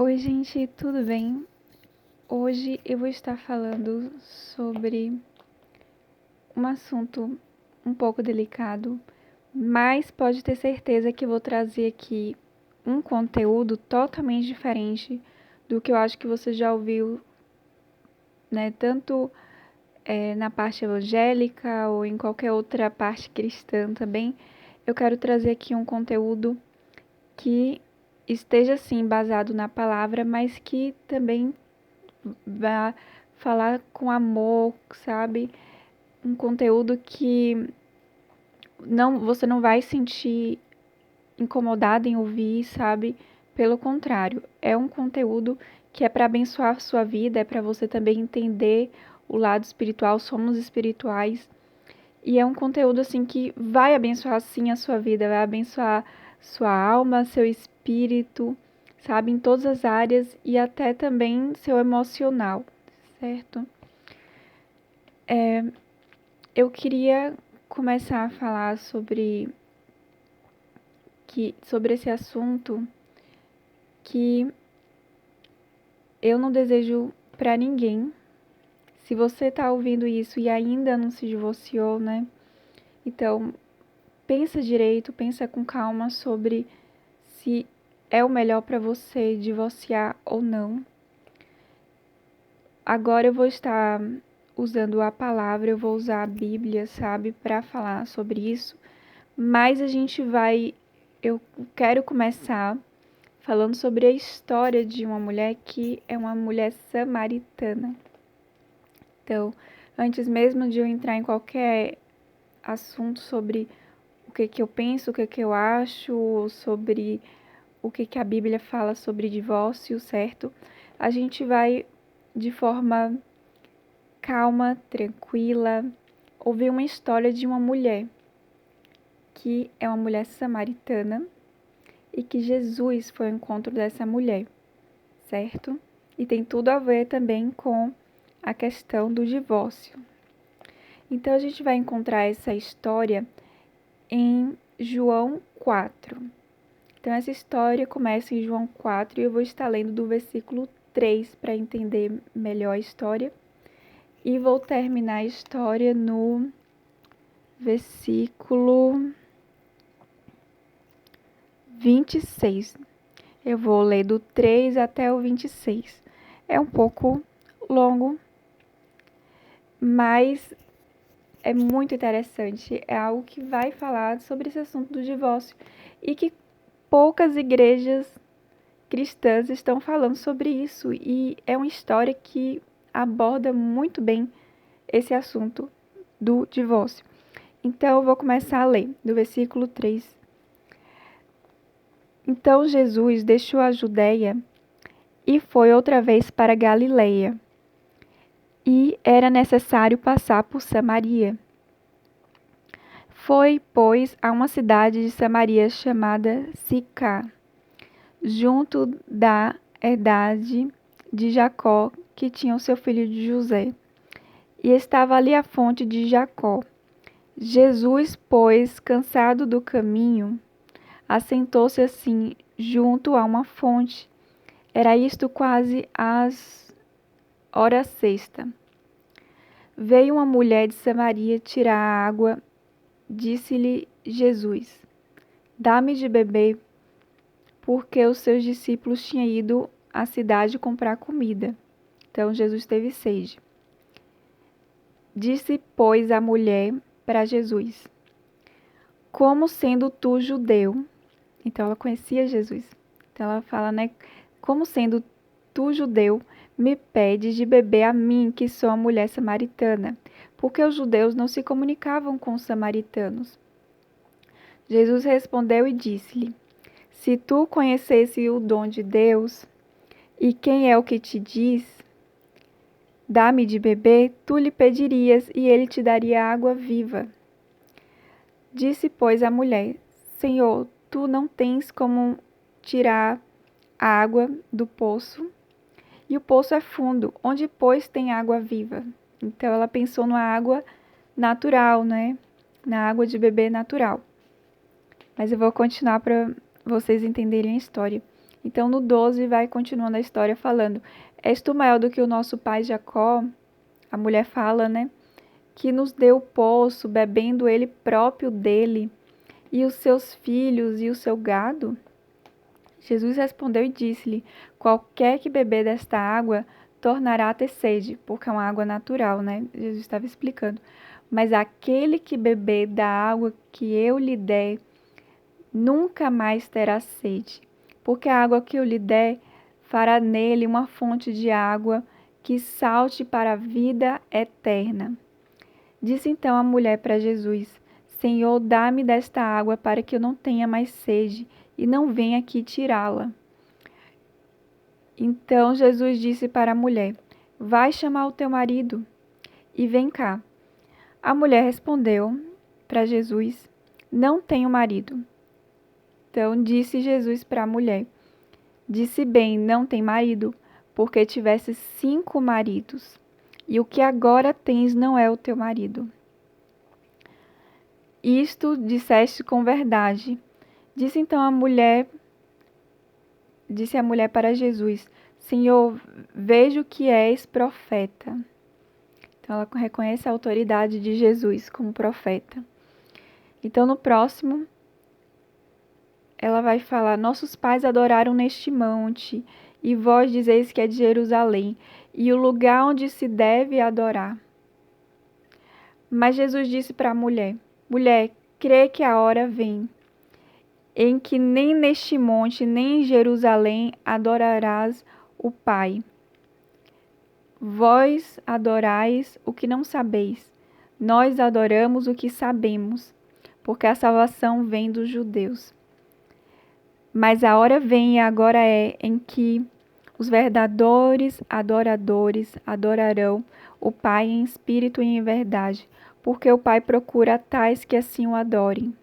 Oi, gente, tudo bem? Hoje eu vou estar falando sobre um assunto um pouco delicado, mas pode ter certeza que vou trazer aqui um conteúdo totalmente diferente do que eu acho que você já ouviu, né? Tanto na parte evangélica ou em qualquer outra parte cristã também. Eu quero trazer aqui um conteúdo que esteja sim baseado na palavra, mas que também vai falar com amor, sabe? Um conteúdo que você não vai sentir incomodado em ouvir, sabe? Pelo contrário, é um conteúdo que é para abençoar a sua vida, é para você também entender o lado espiritual, somos espirituais. E é um conteúdo assim que vai abençoar sim a sua vida, vai abençoar sua alma, seu espírito, sabe, em todas as áreas e até também seu emocional, certo? Eu queria começar a falar sobre esse assunto que eu não desejo para ninguém. Se você está ouvindo isso e ainda não se divorciou, né? Então, pensa direito, pensa com calma sobre se é o melhor para você divorciar ou não. Agora eu vou estar usando a palavra, eu vou usar a Bíblia, sabe, para falar sobre isso. Mas eu quero começar falando sobre a história de uma mulher que é uma mulher samaritana. Então, antes mesmo de eu entrar em qualquer assunto sobre o que eu penso, o que eu acho, sobre o que a Bíblia fala sobre divórcio, certo? A gente vai de forma calma, tranquila, ouvir uma história de uma mulher que é uma mulher samaritana e que Jesus foi ao encontro dessa mulher, certo? E tem tudo a ver também com a questão do divórcio. Então a gente vai encontrar essa história em João 4. Então essa história começa em João 4 e eu vou estar lendo do versículo 3 para entender melhor a história. E vou terminar a história no versículo 26. Eu vou ler do 3 até o 26. É um pouco longo, mas é muito interessante. É algo que vai falar sobre esse assunto do divórcio e que poucas igrejas cristãs estão falando sobre isso. E é uma história que aborda muito bem esse assunto do divórcio. Então, eu vou começar a ler do versículo 3. Então Jesus deixou a Judéia e foi outra vez para Galileia. E era necessário passar por Samaria. Foi, pois, a uma cidade de Samaria chamada Sicá, junto da herdade de Jacó, que tinha o seu filho de José. E estava ali a fonte de Jacó. Jesus, pois, cansado do caminho, assentou-se assim junto a uma fonte. Era isto quase às hora sexta. Veio uma mulher de Samaria tirar a água. Disse-lhe Jesus: Dá-me de beber, porque os seus discípulos tinham ido à cidade comprar comida. Então Jesus teve sede. Disse, pois, a mulher para Jesus: Como sendo tu judeu? Então ela conhecia Jesus. Então ela fala, né? Como sendo tu judeu, me pedes de beber a mim, que sou a mulher samaritana, porque os judeus não se comunicavam com os samaritanos. Jesus respondeu e disse-lhe: Se tu conhecesse o dom de Deus, e quem é o que te diz, dá-me de beber, tu lhe pedirias, e ele te daria água viva. Disse, pois, a mulher: Senhor, tu não tens como tirar a água do poço, e o poço é fundo, onde, pois, tem água viva? Então ela pensou numa água natural, né? Na água de beber natural. Mas eu vou continuar para vocês entenderem a história. Então, no 12, vai continuando a história falando: És tu maior do que o nosso pai Jacó? A mulher fala, né? Que nos deu o poço, bebendo ele próprio dele, e os seus filhos e o seu gado? Jesus respondeu e disse-lhe: Qualquer que beber desta água tornará a ter sede, porque é uma água natural, né? Jesus estava explicando. Mas aquele que beber da água que eu lhe der, nunca mais terá sede, porque a água que eu lhe der fará nele uma fonte de água que salte para a vida eterna. Disse então a mulher para Jesus: Senhor, dá-me desta água para que eu não tenha mais sede e não venha aqui tirá-la. Então Jesus disse para a mulher: Vai chamar o teu marido e vem cá. A mulher respondeu para Jesus: Não tenho marido. Então disse Jesus para a mulher: Disse bem, não tem marido, porque tivesse 5 maridos, e o que agora tens não é o teu marido. Isto disseste com verdade. Disse então a mulher para Jesus: Senhor, vejo que és profeta. Então ela reconhece a autoridade de Jesus como profeta. Então no próximo ela vai falar: Nossos pais adoraram neste monte, e vós dizeis que é de Jerusalém, e o lugar onde se deve adorar. Mas Jesus disse para a mulher: Mulher, crê que a hora vem, em que nem neste monte, nem em Jerusalém adorarás o Pai. Vós adorais o que não sabeis, nós adoramos o que sabemos, porque a salvação vem dos judeus. Mas a hora vem e agora é em que os verdadeiros adoradores adorarão o Pai em espírito e em verdade, porque o Pai procura tais que assim o adorem.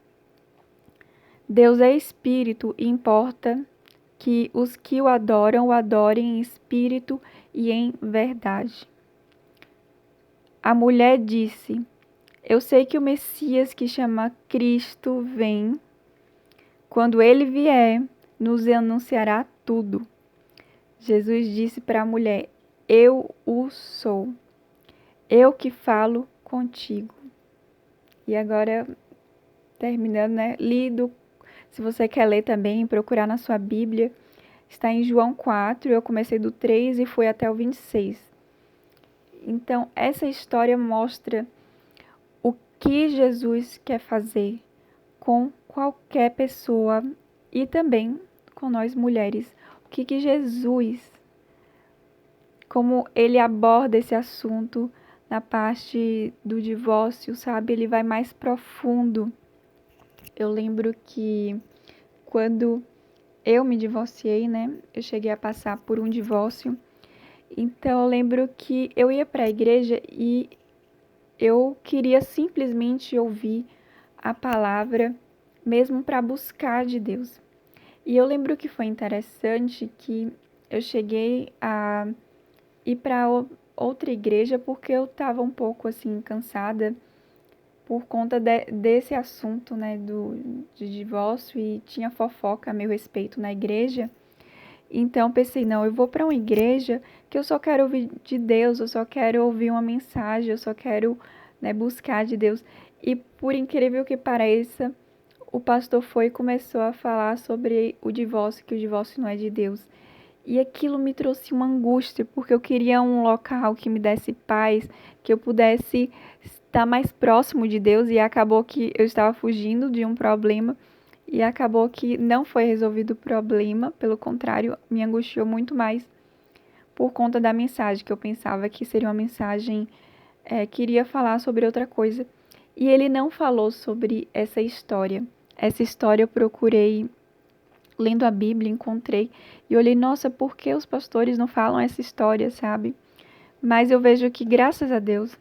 Deus é espírito e importa que os que o adorem em espírito e em verdade. A mulher disse: Eu sei que o Messias, que chama Cristo, vem. Quando ele vier, nos anunciará tudo. Jesus disse para a mulher: Eu o sou, eu que falo contigo. E agora, terminando, né? Lido. Se você quer ler também, procurar na sua Bíblia, está em João 4, eu comecei do 3 e fui até o 26. Então, essa história mostra o que Jesus quer fazer com qualquer pessoa e também com nós mulheres. O que Jesus, como ele aborda esse assunto na parte do divórcio, sabe? Ele vai mais profundo. Eu lembro que quando eu me divorciei, né? Eu cheguei a passar por um divórcio. Então eu lembro que eu ia para a igreja e eu queria simplesmente ouvir a palavra, mesmo para buscar de Deus. E eu lembro que foi interessante que eu cheguei a ir para outra igreja porque eu estava um pouco assim cansada por conta desse assunto, né, de divórcio, e tinha fofoca a meu respeito na igreja. Então pensei, não, eu vou para uma igreja que eu só quero ouvir de Deus, eu só quero ouvir uma mensagem, eu só quero, né, buscar de Deus. E por incrível que pareça, o pastor foi e começou a falar sobre o divórcio, que o divórcio não é de Deus. E aquilo me trouxe uma angústia, porque eu queria um local que me desse paz, que eu pudesse estar mais próximo de Deus, e acabou que eu estava fugindo de um problema, e acabou que não foi resolvido o problema, pelo contrário, me angustiou muito mais por conta da mensagem, que eu pensava que seria uma mensagem que iria falar sobre outra coisa. E ele não falou sobre essa história. Essa história eu procurei lendo a Bíblia, encontrei e olhei, nossa, por que os pastores não falam essa história, sabe? Mas eu vejo que, graças a Deus,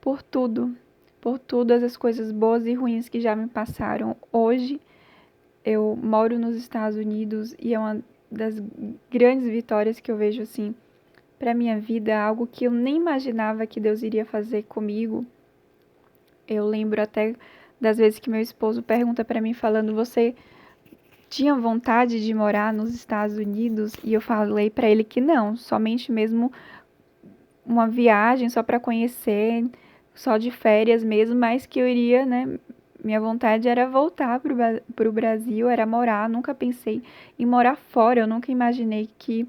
por todas as coisas boas e ruins que já me passaram, hoje eu moro nos Estados Unidos e é uma das grandes vitórias que eu vejo, assim, para minha vida, algo que eu nem imaginava que Deus iria fazer comigo. Eu lembro até das vezes que meu esposo pergunta para mim falando: você tinha vontade de morar nos Estados Unidos e eu falei para ele que não, somente mesmo uma viagem só para conhecer, só de férias mesmo, mas que eu iria, né? Minha vontade era voltar para o Brasil, era morar. Nunca pensei em morar fora, eu nunca imaginei que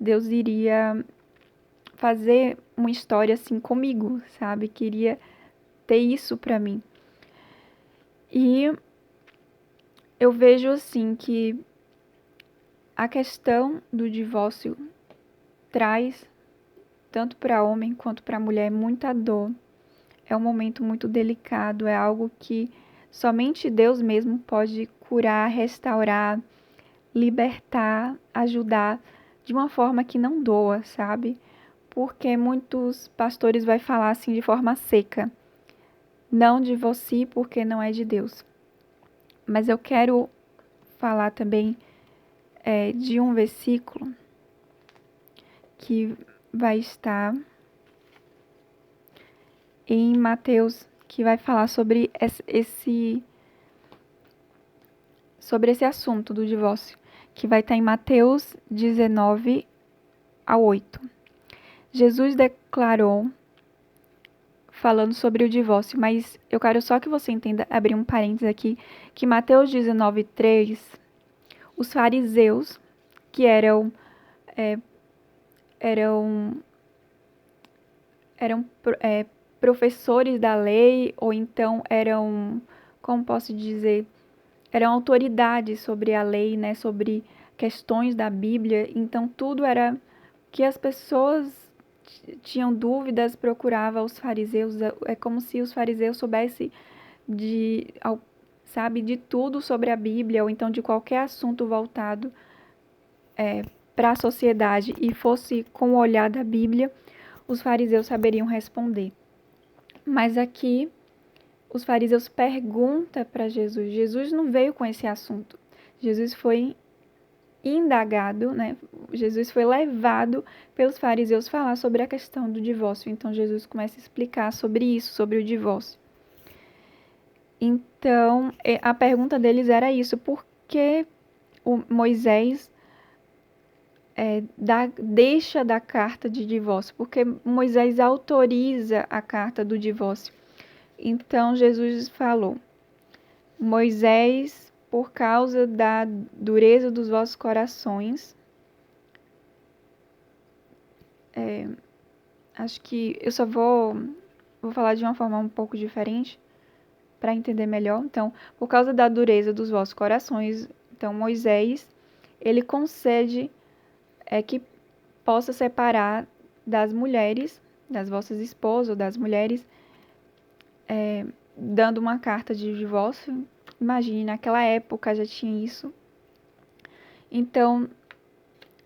Deus iria fazer uma história assim comigo, sabe? Queria ter isso para mim. E eu vejo assim que a questão do divórcio traz, tanto para homem quanto para mulher, muita dor. É um momento muito delicado, é algo que somente Deus mesmo pode curar, restaurar, libertar, ajudar de uma forma que não doa, sabe? Porque muitos pastores vai falar assim de forma seca. Não divorcie porque não é de Deus. Mas eu quero falar também de um versículo que vai estar em Mateus, que vai falar sobre esse assunto do divórcio, que vai estar em Mateus 19:8. Jesus declarou, falando sobre o divórcio, mas eu quero só que você entenda, abrir um parênteses aqui, que Mateus 19:3, os fariseus, que eram professores da lei, ou então eram, como posso dizer, eram autoridades sobre a lei, né, sobre questões da Bíblia. Então tudo era que as pessoas tinham dúvidas, procuravam os fariseus. É como se os fariseus soubessem sabe, de tudo sobre a Bíblia, ou então de qualquer assunto voltado para a sociedade e fosse com o olhar da Bíblia, os fariseus saberiam responder. Mas aqui os fariseus perguntam para Jesus. Jesus não veio com esse assunto. Jesus foi indagado, né? Jesus foi levado pelos fariseus falar sobre a questão do divórcio. Então Jesus começa a explicar sobre isso, sobre o divórcio. Então a pergunta deles era isso: por que o Moisés deixa da carta de divórcio? Porque Moisés autoriza a carta do divórcio. Então Jesus falou: Moisés, por causa da dureza dos vossos corações, acho que eu só vou falar de uma forma um pouco diferente para entender melhor. Então, por causa da dureza dos vossos corações, então Moisés, ele concede que possa separar das mulheres, das vossas esposas ou das mulheres, dando uma carta de divórcio. Imagine, naquela época já tinha isso. Então,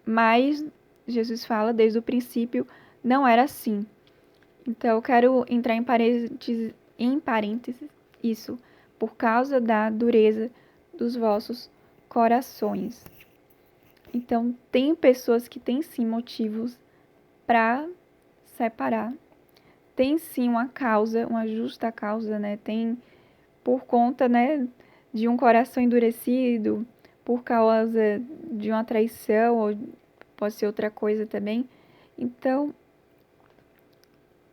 mas Jesus fala desde o princípio, não era assim. Então, eu quero entrar em parênteses isso, por causa da dureza dos vossos corações. Então, tem pessoas que têm sim motivos para separar. Tem sim uma causa, uma justa causa, né? Tem por conta, né, de um coração endurecido, por causa de uma traição, ou pode ser outra coisa também. Então,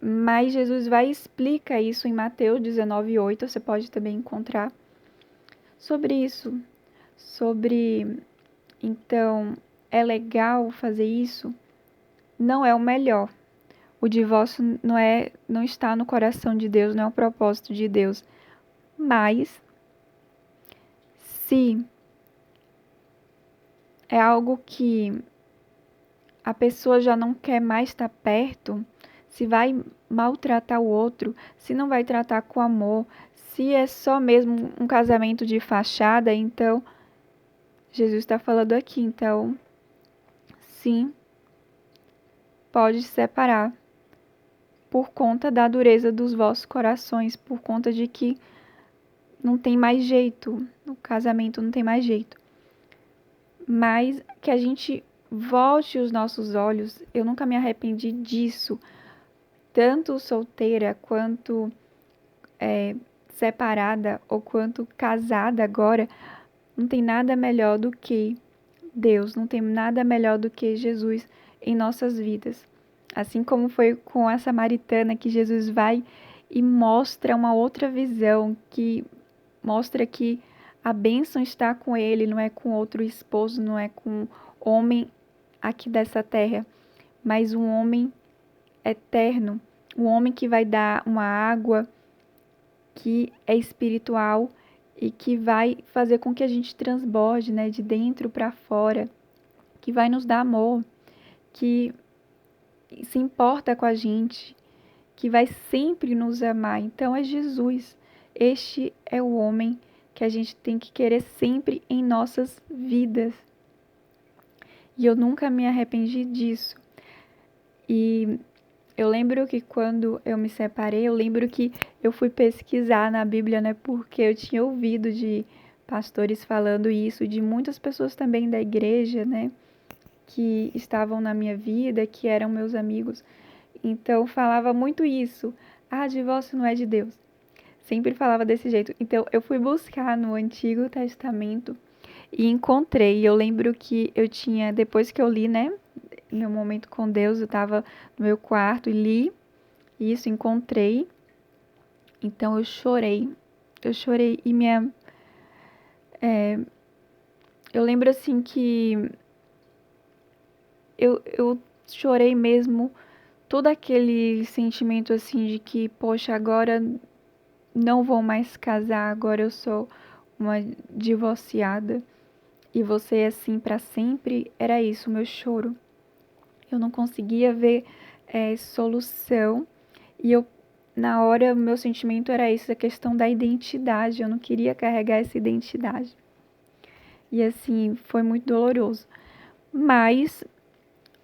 mas Jesus vai explicar isso em Mateus 19:8, você pode também encontrar sobre isso, então, é legal fazer isso? Não é o melhor. O divórcio não está no coração de Deus, não é o propósito de Deus. Mas, se é algo que a pessoa já não quer mais estar perto, se vai maltratar o outro, se não vai tratar com amor, se é só mesmo um casamento de fachada, então Jesus está falando aqui. Então, sim, pode se separar por conta da dureza dos vossos corações, por conta de que não tem mais jeito, no casamento não tem mais jeito. Mas que a gente volte os nossos olhos, eu nunca me arrependi disso, tanto solteira quanto separada ou quanto casada agora, Não tem nada melhor do que Deus, não tem nada melhor do que Jesus em nossas vidas. Assim como foi com a samaritana, que Jesus vai e mostra uma outra visão, que mostra que a bênção está com ele, não é com outro esposo, não é com homem aqui dessa terra, mas um homem eterno, um homem que vai dar uma água que é espiritual e que vai fazer com que a gente transborde, né, de dentro para fora, que vai nos dar amor, que se importa com a gente, que vai sempre nos amar. Então é Jesus. Este é o homem que a gente tem que querer sempre em nossas vidas. E eu nunca me arrependi disso. E eu lembro que quando eu me separei, eu lembro que eu fui pesquisar na Bíblia, né? Porque eu tinha ouvido de pastores falando isso, de muitas pessoas também da igreja, né? Que estavam na minha vida, que eram meus amigos. Então falava muito isso. Ah, divórcio não é de Deus. Sempre falava desse jeito. Então eu fui buscar no Antigo Testamento e encontrei. Eu lembro que eu tinha, depois que eu li, né? Meu momento com Deus, eu estava no meu quarto e li isso, encontrei. Então eu chorei. Eu chorei e eu lembro assim que eu chorei mesmo, todo aquele sentimento assim de que, poxa, agora não vou mais casar, agora eu sou uma divorciada e você é assim para sempre. Era isso, o meu choro. Eu não conseguia ver solução e eu, na hora, o meu sentimento era isso, a questão da identidade. Eu não queria carregar essa identidade. E assim, foi muito doloroso. Mas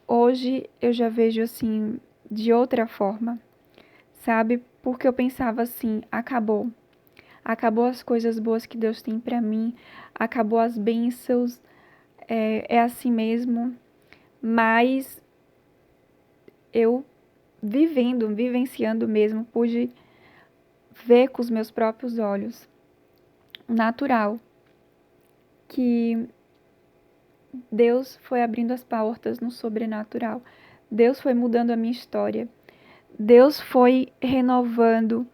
hoje eu já vejo assim de outra forma, sabe? Porque eu pensava assim, acabou. Acabou as coisas boas que Deus tem para mim, acabou as bênçãos, é assim mesmo. Mas eu vivenciando mesmo, pude ver com os meus próprios olhos, natural, que Deus foi abrindo as portas no sobrenatural. Deus foi mudando a minha história. Deus foi renovando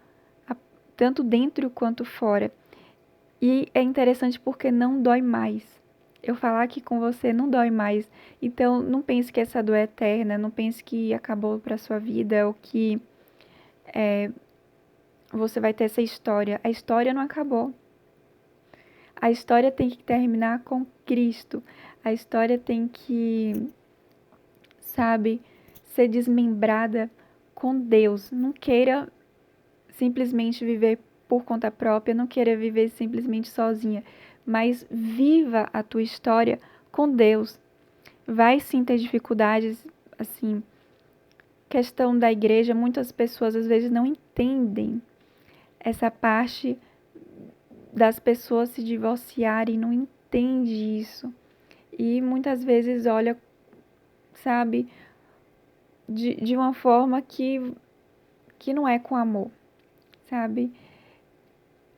tanto dentro quanto fora. E é interessante porque não dói mais. Eu falar aqui com você não dói mais. Então não pense que essa dor é eterna, não pense que acabou para sua vida ou que você vai ter essa história. A história não acabou. A história tem que terminar com Cristo. A história tem que, sabe, ser desmembrada com Deus. Não queira simplesmente viver por conta própria, não queira viver simplesmente sozinha, mas viva a tua história com Deus. Vai sim ter dificuldades, assim, questão da igreja, muitas pessoas às vezes não entendem essa parte das pessoas se divorciarem, não entende isso. E muitas vezes olha, sabe, de uma forma que não é com amor, sabe?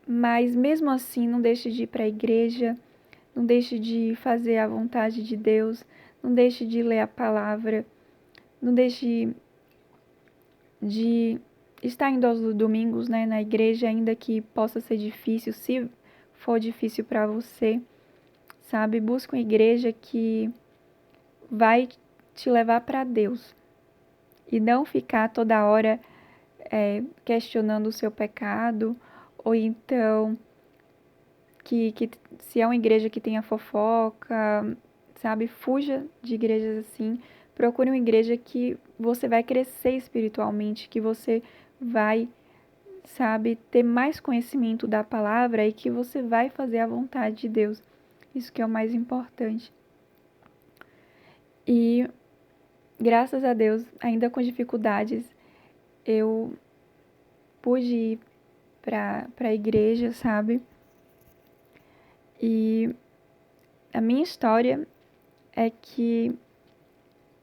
Mas mesmo assim, não deixe de ir para a igreja, não deixe de fazer a vontade de Deus, não deixe de ler a palavra, não deixe de estar indo aos domingos, né, na igreja, ainda que possa ser difícil, se for difícil para você, sabe? Busque uma igreja que vai te levar para Deus e não ficar toda hora questionando o seu pecado, ou então que se é uma igreja que tenha fofoca, sabe? Fuja de igrejas assim. Procure uma igreja que você vai crescer espiritualmente, que você vai, sabe, ter mais conhecimento da palavra e que você vai fazer a vontade de Deus. Isso que é o mais importante. E graças a Deus, ainda com dificuldades, eu pude ir para a igreja, sabe? E a minha história é que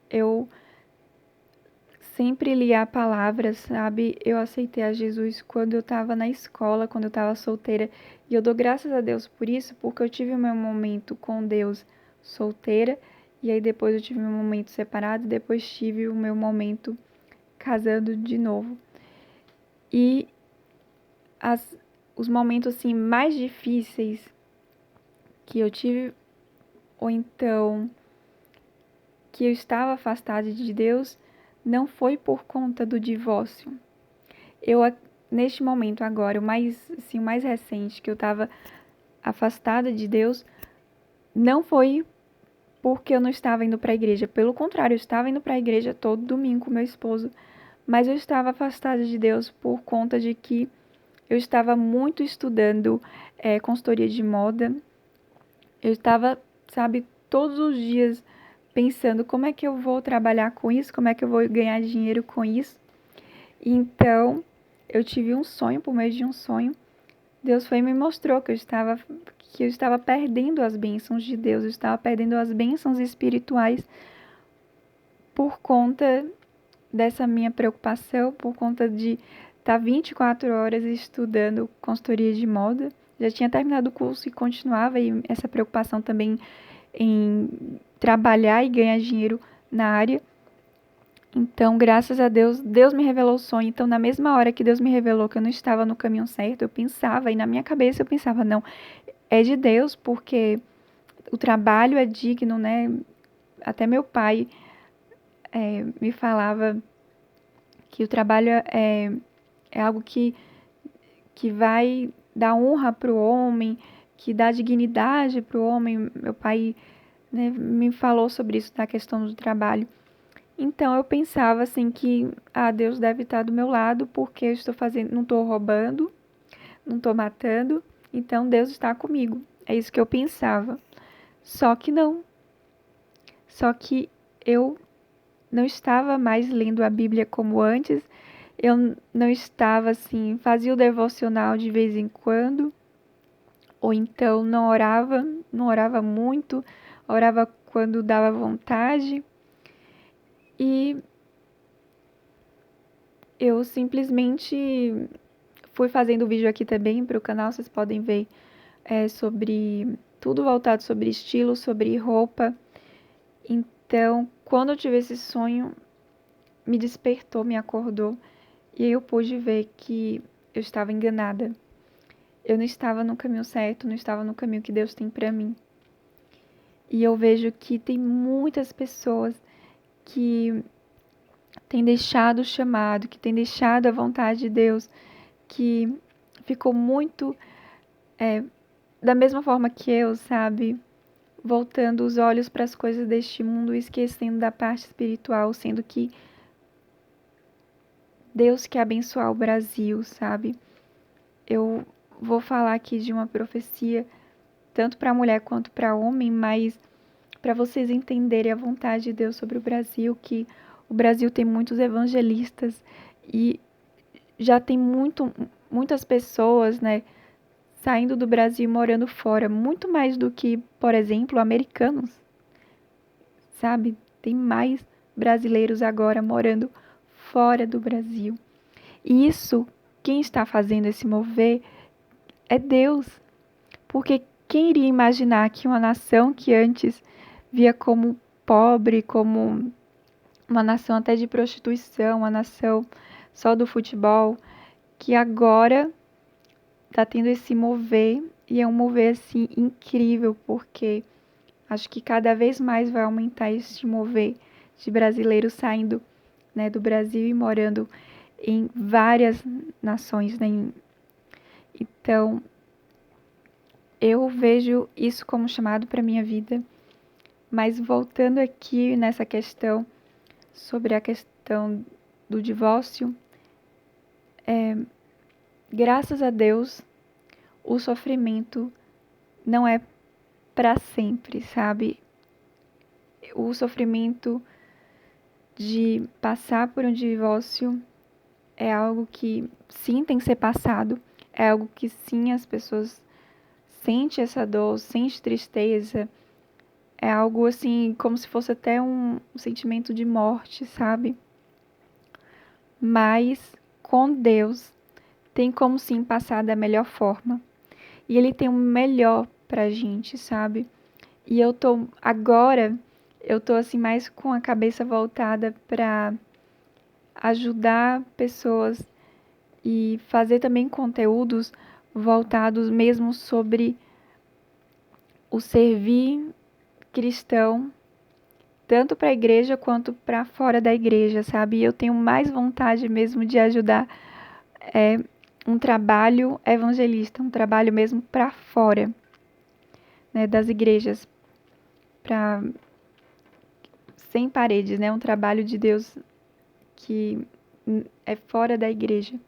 eu sempre li a palavra, sabe? Eu aceitei a Jesus quando eu estava na escola, quando eu estava solteira. E eu dou graças a Deus por isso, porque eu tive o meu momento com Deus solteira, e aí depois eu tive meu momento separado, e depois tive o meu momento casando de novo. E os momentos assim mais difíceis que eu tive, ou então que eu estava afastada de Deus, não foi por conta do divórcio. Neste momento agora, o mais recente, que eu estava afastada de Deus, não foi porque eu não estava indo para a igreja. Pelo contrário, eu estava indo para a igreja todo domingo com meu esposo, mas eu estava afastada de Deus por conta de que eu estava muito estudando consultoria de moda. Eu estava, sabe, todos os dias pensando como é que eu vou trabalhar com isso, como é que eu vou ganhar dinheiro com isso. Então, eu tive um sonho, por meio de um sonho, Deus foi e me mostrou que eu estava perdendo as bênçãos de Deus, eu estava perdendo as bênçãos espirituais por conta dessa minha preocupação, por conta de estar 24 horas estudando consultoria de moda. Já tinha terminado o curso e continuava, e essa preocupação também em trabalhar e ganhar dinheiro na área. Então, graças a Deus, Deus me revelou o sonho. Então, na mesma hora que Deus me revelou que eu não estava no caminho certo, eu pensava, e na minha cabeça eu pensava, não, é de Deus, porque o trabalho é digno, né? Até meu pai me falava que o trabalho é algo que vai dar honra para o homem, que dá dignidade para o homem. Meu pai, né, me falou sobre isso, da questão do trabalho. Então eu pensava assim que Deus deve estar do meu lado, porque eu estou fazendo, não estou roubando, não estou matando, então Deus está comigo. É isso que eu pensava. Só que não. Só que eu não estava mais lendo a Bíblia como antes. Eu não estava assim, fazia o devocional de vez em quando, ou então não orava muito, orava quando dava vontade. E eu simplesmente fui fazendo vídeo aqui também para o canal, vocês podem ver sobre tudo voltado sobre estilo, sobre roupa. Então, quando eu tive esse sonho, me despertou, me acordou, e aí eu pude ver que eu estava enganada. Eu não estava no caminho certo, não estava no caminho que Deus tem para mim. E eu vejo que tem muitas pessoas que têm deixado o chamado, que têm deixado a vontade de Deus, que ficou muito da mesma forma que eu, sabe? Voltando os olhos para as coisas deste mundo e esquecendo da parte espiritual, sendo que Deus quer abençoar o Brasil, sabe? Eu vou falar aqui de uma profecia, tanto para mulher quanto para homem, mas para vocês entenderem a vontade de Deus sobre o Brasil, que o Brasil tem muitos evangelistas e já tem muitas pessoas, né, saindo do Brasil e morando fora, muito mais do que, por exemplo, americanos, sabe? Tem mais brasileiros agora morando fora do Brasil. E isso, quem está fazendo esse mover é Deus. Porque quem iria imaginar que uma nação que antes via como pobre, como uma nação até de prostituição, uma nação só do futebol, que agora está tendo esse mover, e é um mover assim incrível, porque acho que cada vez mais vai aumentar esse mover de brasileiros saindo, né, do Brasil e morando em várias nações, né? Então, eu vejo isso como chamado para minha vida. Mas voltando aqui nessa questão, sobre a questão do divórcio, graças a Deus, o sofrimento não é para sempre, sabe? O sofrimento de passar por um divórcio é algo que sim tem que ser passado, é algo que sim as pessoas sentem essa dor, sentem tristeza, é algo assim como se fosse até um sentimento de morte, sabe? Mas com Deus tem como sim passar da melhor forma. e Ele tem o melhor pra gente, sabe? E agora, eu tô assim mais com a cabeça voltada pra ajudar pessoas e fazer também conteúdos voltados mesmo sobre o servir cristão, tanto para a igreja quanto para fora da igreja, sabe? E eu tenho mais vontade mesmo de ajudar um trabalho evangelista, um trabalho mesmo para fora, né, das igrejas, para sem paredes, né? Um trabalho de Deus que é fora da igreja.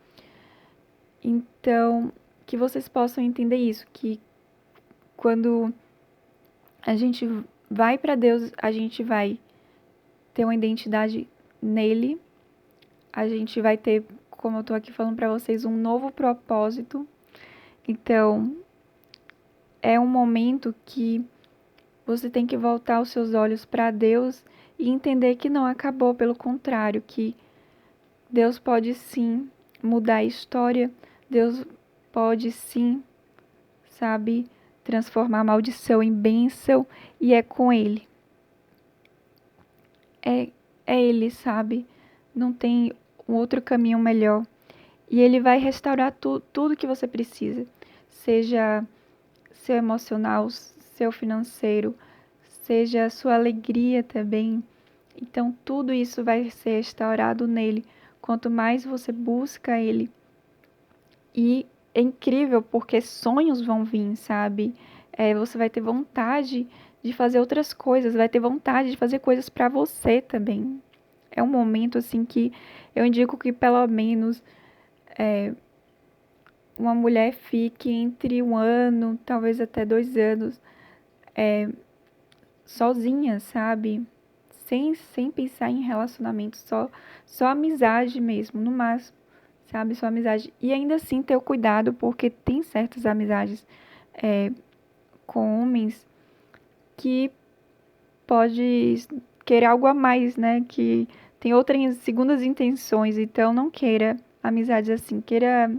Então, que vocês possam entender isso, que quando a gente vai para Deus, a gente vai ter uma identidade nele, a gente vai ter, como eu tô aqui falando para vocês, um novo propósito. Então, é um momento que você tem que voltar os seus olhos para Deus e entender que não acabou, pelo contrário, que Deus pode sim mudar a história, Deus pode sim, sabe, transformar a maldição em bênção, e é com Ele. É Ele, sabe? Não tem um outro caminho melhor. E Ele vai restaurar tudo que você precisa, seja seu emocional, seu financeiro, seja a sua alegria também. Então, tudo isso vai ser restaurado nele. Quanto mais você busca Ele. E é incrível porque sonhos vão vir, sabe? Você vai ter vontade de fazer outras coisas, vai ter vontade de fazer coisas para você também. É um momento assim que eu indico que pelo menos uma mulher fique entre 1 ano, talvez até 2 anos, sozinha, sabe? Sem pensar em relacionamento, só amizade mesmo, no máximo, sabe? Só amizade. E ainda assim ter o cuidado, porque tem certas amizades com homens que pode querer algo a mais, né? Que tem outras segundas intenções, então não queira amizades assim, queira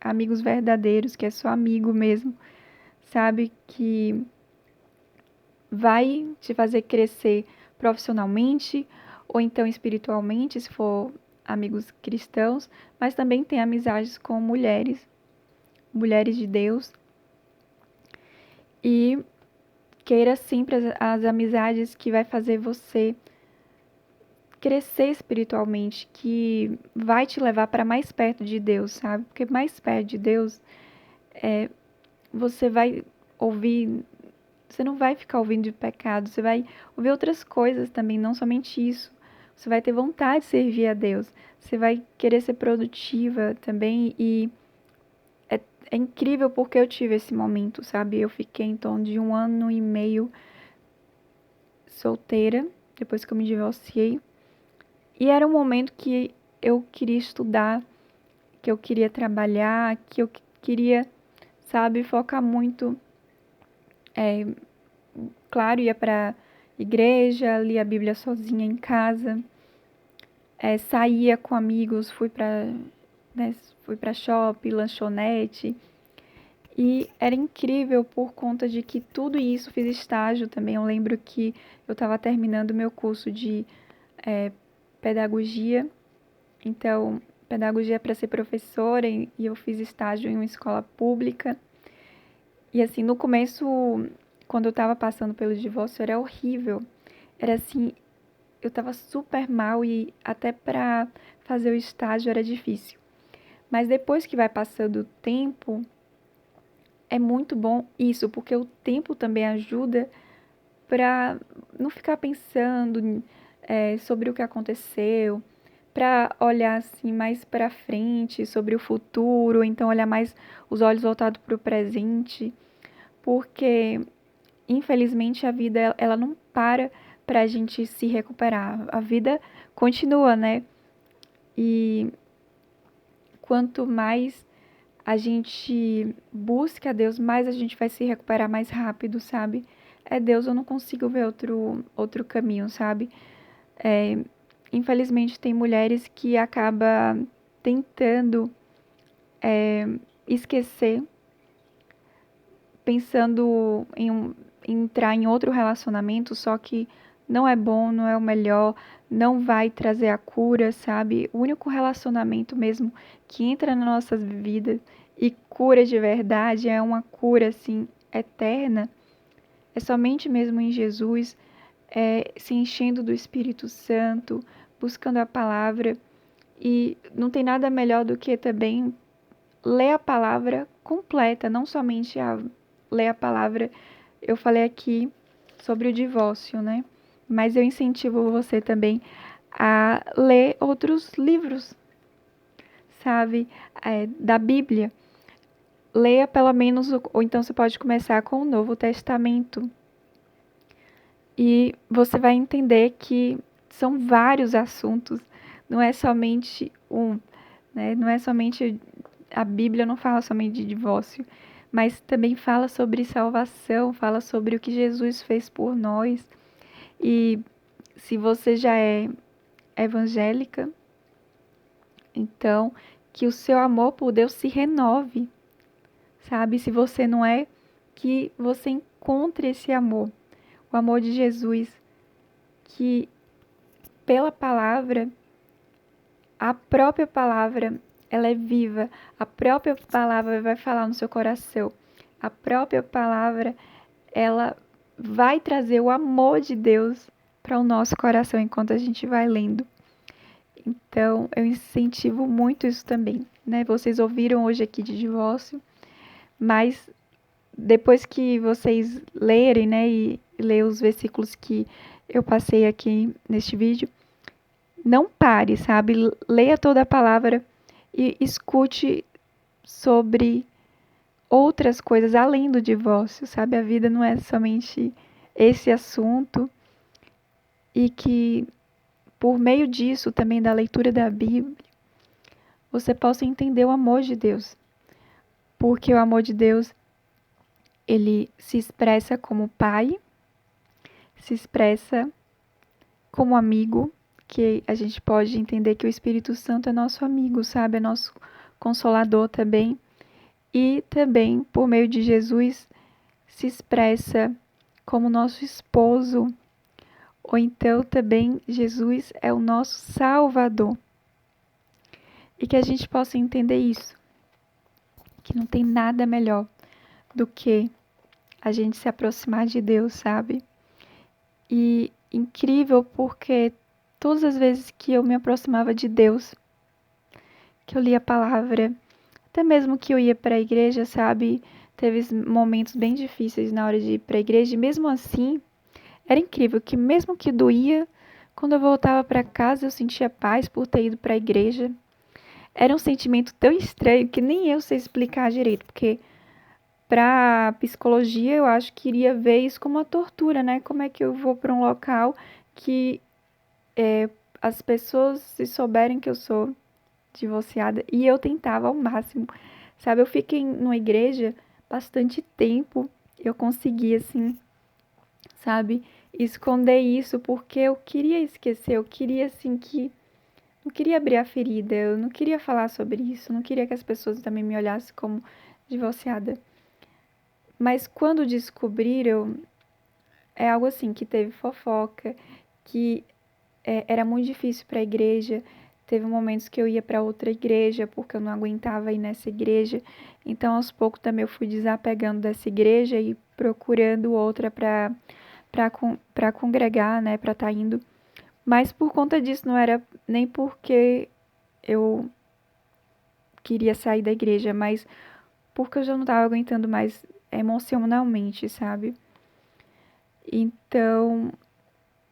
amigos verdadeiros, que é só amigo mesmo, sabe? Que vai te fazer crescer profissionalmente ou então espiritualmente, se for amigos cristãos, mas também tem amizades com mulheres de Deus. E queira sempre as amizades que vai fazer você crescer espiritualmente, que vai te levar para mais perto de Deus, sabe? Porque mais perto de Deus, você vai ouvir, você não vai ficar ouvindo de pecado, você vai ouvir outras coisas também, não somente isso. Você vai ter vontade de servir a Deus, você vai querer ser produtiva também, e é incrível porque eu tive esse momento, sabe? Eu fiquei em torno de 1 ano e meio solteira, depois que eu me divorciei. E era um momento que eu queria estudar, que eu queria trabalhar, que eu queria, sabe, focar muito. Claro, ia para igreja, lia a Bíblia sozinha em casa, saía com amigos, fui para shopping, lanchonete. E era incrível por conta de que tudo isso, fiz estágio também. Eu lembro que eu estava terminando meu curso de pedagogia. Então, pedagogia para ser professora, e eu fiz estágio em uma escola pública. E assim, no começo, quando eu estava passando pelo divórcio, era horrível. Era assim, eu estava super mal e até para fazer o estágio era difícil. Mas depois que vai passando o tempo, é muito bom isso, porque o tempo também ajuda para não ficar pensando sobre o que aconteceu, para olhar assim mais para frente, sobre o futuro, então olhar mais os olhos voltados para o presente, porque infelizmente a vida ela não para a gente se recuperar, a vida continua, né? E quanto mais a gente busca a Deus, mais a gente vai se recuperar mais rápido, sabe? É Deus, eu não consigo ver outro caminho, sabe? Infelizmente tem mulheres que acabam tentando esquecer pensando em entrar em outro relacionamento, só que não é bom, não é o melhor, não vai trazer a cura, sabe? O único relacionamento mesmo que entra nas nossas vidas e cura de verdade, é uma cura assim eterna, é somente mesmo em Jesus, se enchendo do Espírito Santo, buscando a palavra. E não tem nada melhor do que também ler a palavra completa, não somente ler a palavra. Eu falei aqui sobre o divórcio, né? Mas eu incentivo você também a ler outros livros, sabe? Da Bíblia. Leia pelo menos, ou então você pode começar com o Novo Testamento. E você vai entender que são vários assuntos, não é somente um, né? Não é somente, a Bíblia não fala somente de divórcio, mas também fala sobre salvação, fala sobre o que Jesus fez por nós. E se você já é evangélica, então que o seu amor por Deus se renove, sabe? Se você não é, que você encontre esse amor, o amor de Jesus, que pela palavra, a própria palavra, ela é viva, a própria palavra vai falar no seu coração, a própria palavra, ela vai trazer o amor de Deus para o nosso coração enquanto a gente vai lendo. Então, eu incentivo muito isso também, né? Vocês ouviram hoje aqui de divórcio, mas depois que vocês lerem, né, e ler os versículos que eu passei aqui neste vídeo, não pare, sabe? Leia toda a palavra e escute sobre outras coisas além do divórcio, sabe? A vida não é somente esse assunto, e que por meio disso, também da leitura da Bíblia, você possa entender o amor de Deus. Porque o amor de Deus, ele se expressa como pai, se expressa como amigo, que a gente pode entender que o Espírito Santo é nosso amigo, sabe? É nosso consolador também. E também, por meio de Jesus, se expressa como nosso esposo. Ou então também Jesus é o nosso Salvador. E que a gente possa entender isso, que não tem nada melhor do que a gente se aproximar de Deus, sabe? E incrível porque todas as vezes que eu me aproximava de Deus, que eu lia a palavra, até mesmo que eu ia para a igreja, sabe? Teve momentos bem difíceis na hora de ir para a igreja, e mesmo assim, era incrível que mesmo que doía, quando eu voltava para casa eu sentia paz por ter ido para a igreja. Era um sentimento tão estranho que nem eu sei explicar direito, porque para psicologia eu acho que iria ver isso como uma tortura, né? Como é que eu vou para um local que as pessoas se souberem que eu sou divorciada, e eu tentava ao máximo, sabe? Eu fiquei numa igreja bastante tempo, eu consegui assim, sabe, esconder isso porque eu queria esquecer, eu queria assim que não queria abrir a ferida, eu não queria falar sobre isso, não queria que as pessoas também me olhassem como divorciada. Mas quando descobriram, é algo assim, que teve fofoca, que era muito difícil para a igreja. Teve momentos que eu ia para outra igreja porque eu não aguentava ir nessa igreja. Então, aos poucos também eu fui desapegando dessa igreja e procurando outra para congregar, né, para estar indo. Mas por conta disso, não era nem porque eu queria sair da igreja, mas porque eu já não estava aguentando mais emocionalmente, sabe? Então,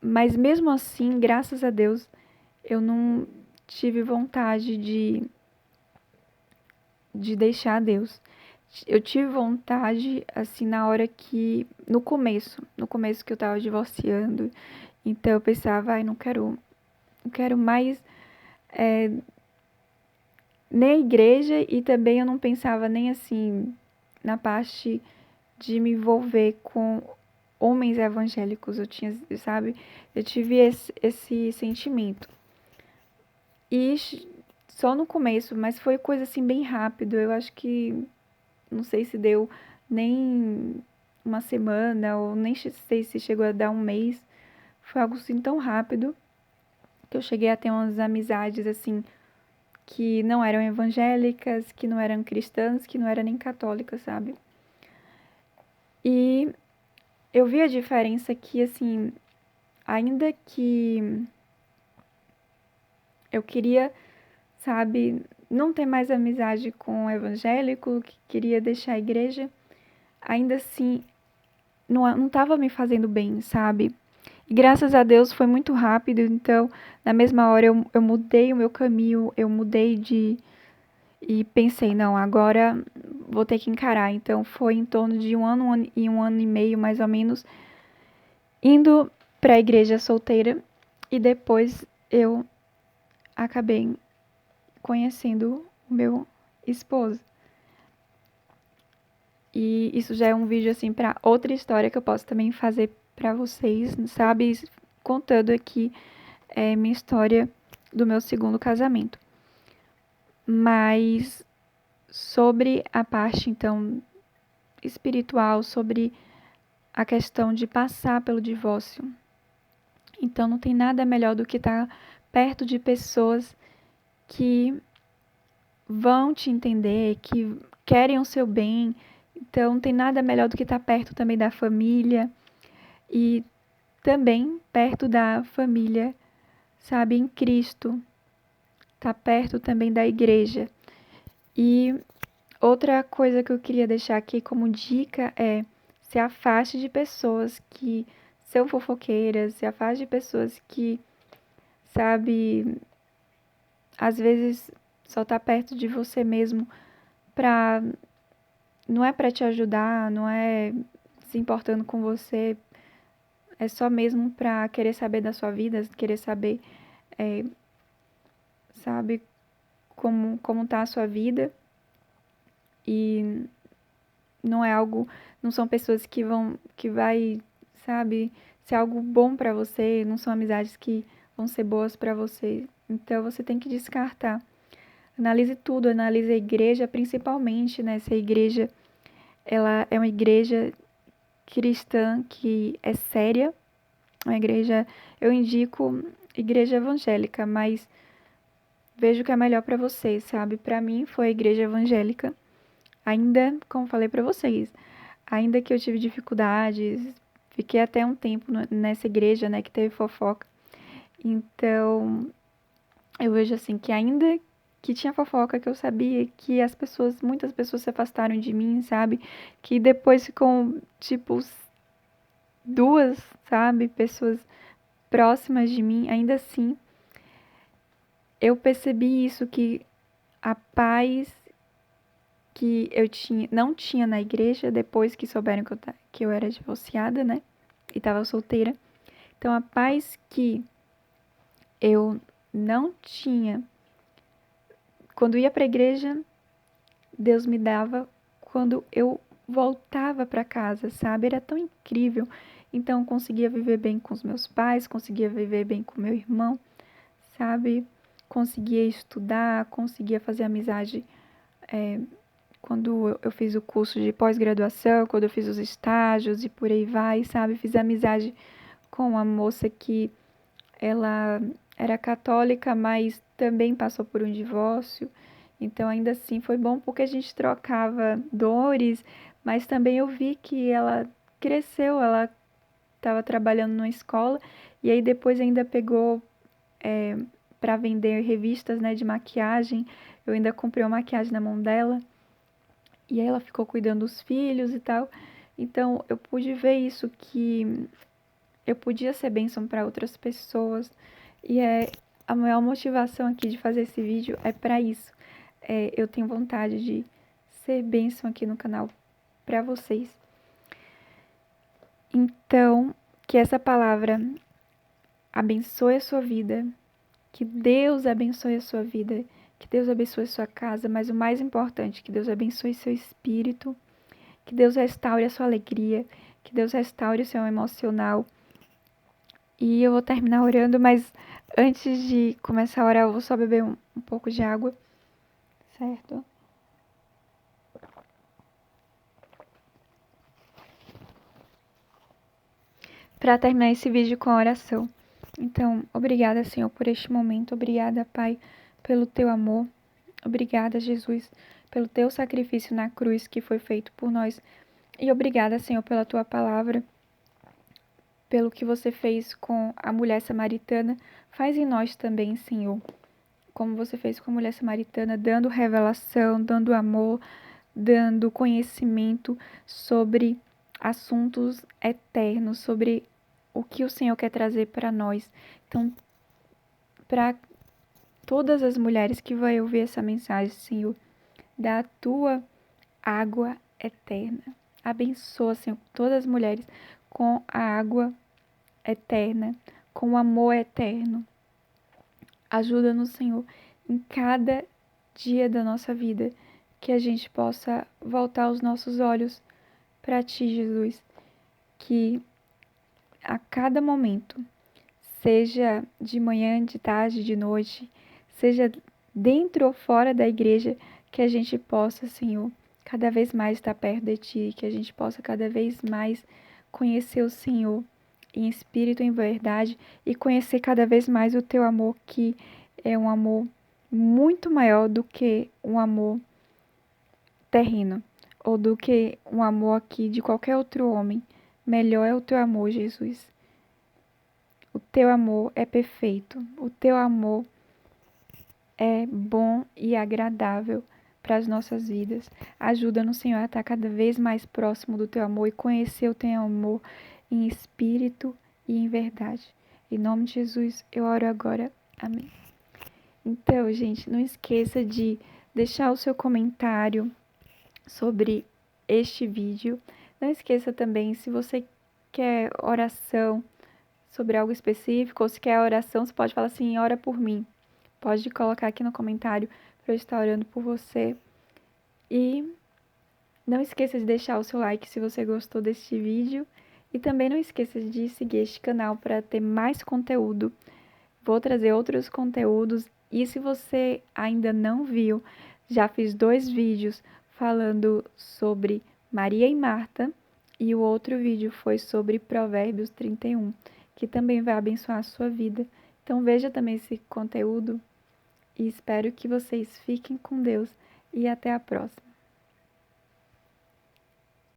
mas mesmo assim, graças a Deus, eu não tive vontade de deixar Deus. Eu tive vontade, assim, na hora que, no começo que eu tava divorciando, então eu pensava, ai, não quero mais nem a igreja, e também eu não pensava nem assim na parte de me envolver com homens evangélicos. Eu tinha, sabe, eu tive esse sentimento. E só no começo, mas foi coisa assim bem rápido. Eu acho que, não sei se deu nem uma semana, ou nem sei se chegou a dar um mês. Foi algo assim tão rápido que eu cheguei a ter umas amizades assim que não eram evangélicas, que não eram cristãs, que não eram nem católicas, sabe? E eu vi a diferença que, assim, ainda que eu queria, sabe, não ter mais amizade com o evangélico, que queria deixar a igreja, ainda assim não estava me fazendo bem, sabe? E graças a Deus foi muito rápido, então na mesma hora eu mudei o meu caminho, eu mudei e pensei, não, agora vou ter que encarar. Então foi em torno de um ano e meio mais ou menos, indo para a igreja solteira, e depois eu acabei conhecendo o meu esposo. E isso já é um vídeo assim para outra história que eu posso também fazer para vocês, sabe? Contando aqui minha história do meu segundo casamento. Mas sobre a parte então espiritual, sobre a questão de passar pelo divórcio. Então não tem nada melhor do que estar perto de pessoas que vão te entender, que querem o seu bem. Então não tem nada melhor do que estar perto também da família e também perto da família, sabe, em Cristo. Estar perto também da igreja. E outra coisa que eu queria deixar aqui como dica é: se afaste de pessoas que são fofoqueiras, se afaste de pessoas que, sabe, às vezes só tá perto de você mesmo pra, não é pra te ajudar, não é se importando com você, é só mesmo pra querer saber da sua vida, querer saber, sabe, como tá a sua vida. E não é algo, não são pessoas que vai, sabe, ser algo bom pra você, não são amizades que vão ser boas pra você. Então você tem que descartar. Analise tudo, analise a igreja, principalmente, né? Se a igreja, ela é uma igreja cristã que é séria, uma igreja, eu indico igreja evangélica, mas vejo o que é melhor pra você, sabe? Pra mim foi a igreja evangélica, ainda, como falei pra vocês, ainda que eu tive dificuldades, fiquei até um tempo nessa igreja, né, que teve fofoca. Então, eu vejo assim que ainda que tinha fofoca, que eu sabia que muitas pessoas se afastaram de mim, sabe? Que depois ficam, tipo, duas, sabe, pessoas próximas de mim, ainda assim, eu percebi isso, que a paz que eu não tinha na igreja, depois que souberam que eu era divorciada, né? E tava solteira. Então, a paz que eu não tinha quando ia para a igreja, Deus me dava quando eu voltava para casa, sabe? Era tão incrível. Então, eu conseguia viver bem com os meus pais, conseguia viver bem com meu irmão, sabe? Conseguia estudar, conseguia fazer amizade quando eu fiz o curso de pós-graduação, quando eu fiz os estágios e por aí vai, sabe? Fiz amizade com uma moça que ela era católica, mas também passou por um divórcio. Então, ainda assim, foi bom porque a gente trocava dores, mas também eu vi que ela cresceu, ela estava trabalhando numa escola e aí depois ainda pegou para vender revistas, né, de maquiagem. Eu ainda comprei uma maquiagem na mão dela e aí ela ficou cuidando dos filhos e tal. Então, eu pude ver isso, que eu podia ser bênção para outras pessoas. E a maior motivação aqui de fazer esse vídeo é para isso. Eu tenho vontade de ser bênção aqui no canal para vocês. Então, que essa palavra abençoe a sua vida, que Deus abençoe a sua vida, que Deus abençoe a sua casa, mas o mais importante, que Deus abençoe seu espírito, que Deus restaure a sua alegria, que Deus restaure o seu emocional. E eu vou terminar orando, mas antes de começar a orar, eu vou só beber um pouco de água, certo? para terminar esse vídeo com a oração. Então, obrigada, Senhor, por este momento. Obrigada, Pai, pelo teu amor. Obrigada, Jesus, pelo teu sacrifício na cruz que foi feito por nós. E obrigada, Senhor, pela tua palavra, pelo que você fez com a mulher samaritana. Faz em nós também, Senhor, como você fez com a mulher samaritana, dando revelação, dando amor, dando conhecimento sobre assuntos eternos, sobre o que o Senhor quer trazer para nós. Então, para todas as mulheres que vão ouvir essa mensagem, Senhor, da tua água eterna. Abençoa, Senhor, todas as mulheres com a água eterna, com o amor eterno. Ajuda-nos, Senhor, em cada dia da nossa vida, que a gente possa voltar os nossos olhos para Ti, Jesus. Que a cada momento, seja de manhã, de tarde, de noite, seja dentro ou fora da igreja, que a gente possa, Senhor, cada vez mais estar perto de Ti, que a gente possa cada vez mais conhecer o Senhor em espírito, em verdade, e conhecer cada vez mais o Teu amor, que é um amor muito maior do que um amor terreno, ou do que um amor aqui de qualquer outro homem. Melhor é o Teu amor, Jesus. O Teu amor é perfeito. O Teu amor é bom e agradável para as nossas vidas. Ajuda-nos, Senhor, a estar cada vez mais próximo do Teu amor e conhecer o Teu amor em espírito e em verdade. Em nome de Jesus, eu oro agora. Amém. Então, gente, não esqueça de deixar o seu comentário sobre este vídeo. Não esqueça também, se você quer oração sobre algo específico, ou se quer oração, você pode falar assim, ora por mim. Pode colocar aqui no comentário para eu estar orando por você. E não esqueça de deixar o seu like se você gostou deste vídeo. E também não esqueça de seguir este canal para ter mais conteúdo. Vou trazer outros conteúdos. E se você ainda não viu, já fiz 2 vídeos falando sobre Maria e Marta. E o outro vídeo foi sobre Provérbios 31, que também vai abençoar a sua vida. Então veja também esse conteúdo. E espero que vocês fiquem com Deus. E até a próxima.